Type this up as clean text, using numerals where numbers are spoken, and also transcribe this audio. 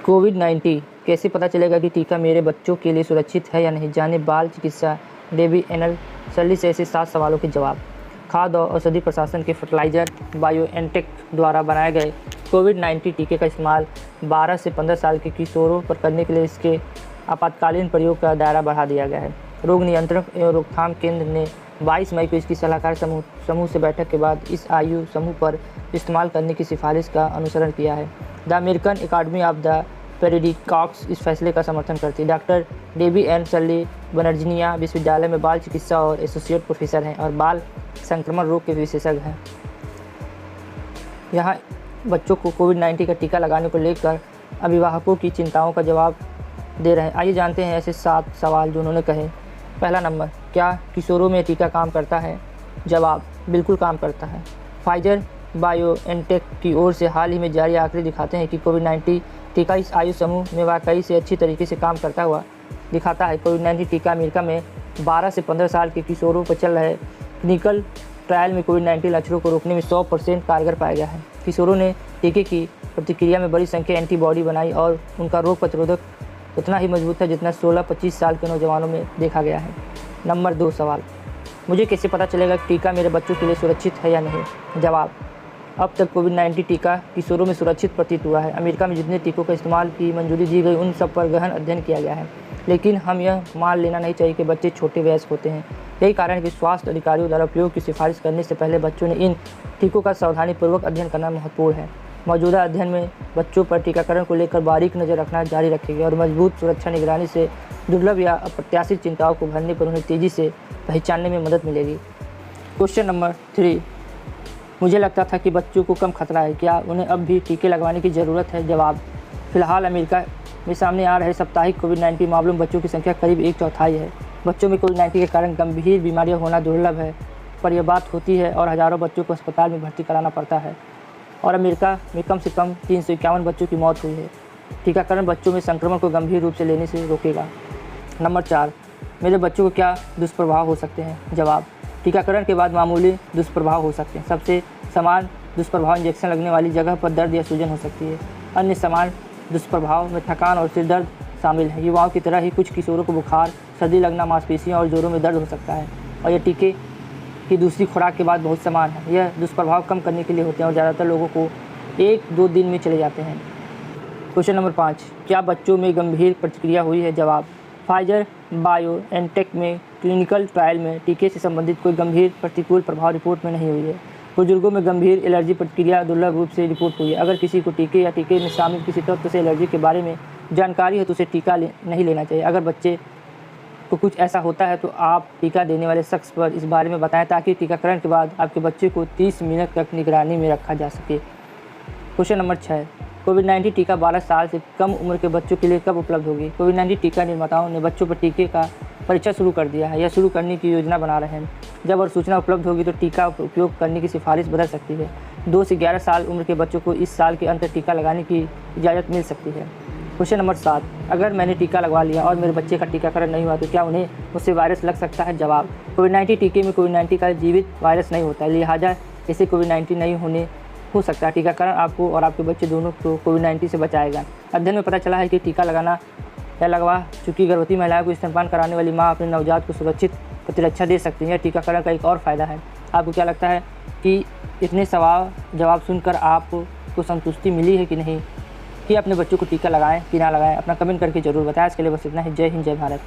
कोविड-19 कैसे पता चलेगा कि टीका मेरे बच्चों के लिए सुरक्षित है या नहीं? जानें बाल चिकित्सा डेबी एनल से ऐसे 7 सवालों के जवाब। खाद्य और औषधि प्रशासन के फर्टिलाइजर बायोएनटेक द्वारा बनाए गए कोविड-19 टीके का इस्तेमाल 12 से 15 साल के किशोरों पर करने के लिए इसके आपातकालीन प्रयोग का दायरा बढ़ा दिया गया है। रोग नियंत्रण एवं रोकथाम केंद्र ने 22 मई को इसकी सलाहकार समूह से बैठक के बाद इस आयु समूह पर इस्तेमाल करने की सिफारिश का अनुसरण किया है। The American Academy of the Pediatrics इस फैसले का समर्थन करती है। Doctor Debbie Ann Sally Virginia विश्वविद्यालय में बाल चिकित्सा और एसोसिएट प्रोफेसर हैं और बाल संक्रमण रोग के विशेषज्ञ हैं। यहाँ बच्चों को कोविड-19 का टीका लगाने को लेकर अभिभावकों की चिंताओं का जवाब दे रहे हैं। आइए जानते हैं ऐसे 7 सवाल जो उन्होंने कहे। पहला नंबर, क्या किशोरों में टीका काम करता है? जवाब, बिल्कुल काम करता है। फाइजर बायोएनटेक की ओर से हाल ही में जारी आंकड़े दिखाते हैं कि कोविड-19 टीका इस आयु समूह में वाकई से अच्छी तरीके से काम करता हुआ दिखाता है। कोविड-19 टीका अमेरिका में 12 से 15 साल के किशोरों पर चल रहे क्लिनिकल ट्रायल में कोविड-19 लक्षणों को रोकने में 100% कारगर पाया गया है। किशोरों ने टीके की प्रतिक्रिया में बड़ी संख्या एंटीबॉडी बनाई और उनका रोग प्रतिरोधक उतना ही मजबूत है जितना 16-25 साल के नौजवानों में देखा गया है। नंबर 2 सवाल, मुझे कैसे पता चलेगा कि टीका मेरे बच्चों के लिए सुरक्षित है या नहीं? जवाब, अब तक कोविड-19 टीका किशोरों में सुरक्षित प्रतीत हुआ है। अमेरिका में जितने टीकों का इस्तेमाल की मंजूरी दी गई उन सब पर गहन अध्ययन किया गया है, लेकिन हम यह मान लेना नहीं चाहिए कि बच्चे छोटे वयस्क होते हैं। यही कारण है कि स्वास्थ्य अधिकारियों द्वारा उपयोग की सिफारिश करने से पहले बच्चों ने इन टीकों का सावधानीपूर्वक अध्ययन करना महत्वपूर्ण है। मौजूदा अध्ययन में बच्चों पर टीकाकरण को लेकर बारीक नज़र रखना जारी रखेगी और मजबूत सुरक्षा निगरानी से दुर्लभ या अप्रत्याशित चिंताओं को भरने पर उन्हें तेज़ी से पहचानने में मदद मिलेगी। क्वेश्चन नंबर 3, मुझे लगता था कि बच्चों को कम खतरा है, क्या उन्हें अब भी टीके लगवाने की ज़रूरत है? जवाब, फिलहाल अमेरिका में सामने आ रहे साप्ताहिक कोविड-19 मामलों में बच्चों की संख्या करीब 1/4 है। बच्चों में कोविड-19 के कारण गंभीर बीमारियां होना दुर्लभ है, पर यह बात होती है और हज़ारों बच्चों को अस्पताल में भर्ती कराना पड़ता है और अमेरिका में कम से कम 351 बच्चों की मौत हुई है। टीकाकरण बच्चों में संक्रमण को गंभीर रूप से लेने से रोकेगा। नंबर 4, मेरे बच्चों को क्या दुष्प्रभाव हो सकते हैं? जवाब, टीकाकरण के बाद मामूली दुष्प्रभाव हो सकते हैं। सबसे समान दुष्प्रभाव इंजेक्शन लगने वाली जगह पर दर्द या सूजन हो सकती है। अन्य समान दुष्प्रभाव में थकान और सिर दर्द शामिल है। युवाओं की तरह ही कुछ किशोरों को बुखार, सर्दी लगना, मांसपेशियों और जोड़ों में दर्द हो सकता है और यह टीके की दूसरी खुराक के बाद बहुत समान है। यह दुष्प्रभाव कम करने के लिए होते हैं और ज़्यादातर लोगों को 1-2 दिन में चले जाते हैं। क्वेश्चन नंबर 5, क्या बच्चों में गंभीर प्रतिक्रिया हुई है? जवाब, फाइजर बायोएनटेक में क्लिनिकल ट्रायल में टीके से संबंधित कोई गंभीर प्रतिकूल प्रभाव रिपोर्ट में नहीं हुई है। बुजुर्गों में गंभीर एलर्जी प्रतिक्रिया दुर्लभ रूप से रिपोर्ट हुई है। अगर किसी को टीके या टीके में शामिल किसी तत्व से एलर्जी के बारे में जानकारी है तो उसे टीका नहीं लेना चाहिए। अगर बच्चे को कुछ ऐसा होता है तो आप टीका देने वाले शख्स पर इस बारे में बताएं ताकि टीकाकरण के बाद आपके बच्चे को 30 मिनट तक निगरानी में रखा जा सके। क्वेश्चन नंबर 6, कोविड-19 टीका 12 साल से कम उम्र के बच्चों के लिए कब उपलब्ध होगी? कोविड-19 टीका निर्माताओं ने बच्चों पर टीके का परीक्षण शुरू कर दिया है या शुरू करने की योजना बना रहे हैं। जब और सूचना उपलब्ध होगी तो टीका उपयोग करने की सिफारिश बदल सकती है। 2 से 11 साल उम्र के बच्चों को इस साल के अंत तक टीका लगाने की इजाज़त मिल सकती है। क्वेश्चन नंबर 7, अगर मैंने टीका लगवा लिया और मेरे बच्चे का टीकाकरण नहीं हुआ तो क्या उन्हें मुझसे वायरस लग सकता है? जवाब, कोविड-19 टीके में कोविड-19 का जीवित वायरस नहीं होता है, लिहाजा इसे कोविड-19 नहीं हो सकता है। टीकाकरण आपको और आपके बच्चे दोनों को कोविड-19 से बचाएगा। अध्ययन में पता चला है कि टीका लगाना या लगवा चुकी गर्भवती महिलाओं को स्तनपान कराने वाली माँ अपने नवजात को सुरक्षित प्रतिरक्षा दे सकती है। टीकाकरण का एक और फ़ायदा है। आपको क्या लगता है कि इतने सवाल जवाब सुनकर आपको संतुष्टि मिली है कि नहीं? कि अपने बच्चों को टीका लगाएं कि ना लगाएं? अपना कमेंट करके ज़रूर बताएं। इसके लिए बस इतना ही। जय हिंद, जय भारत।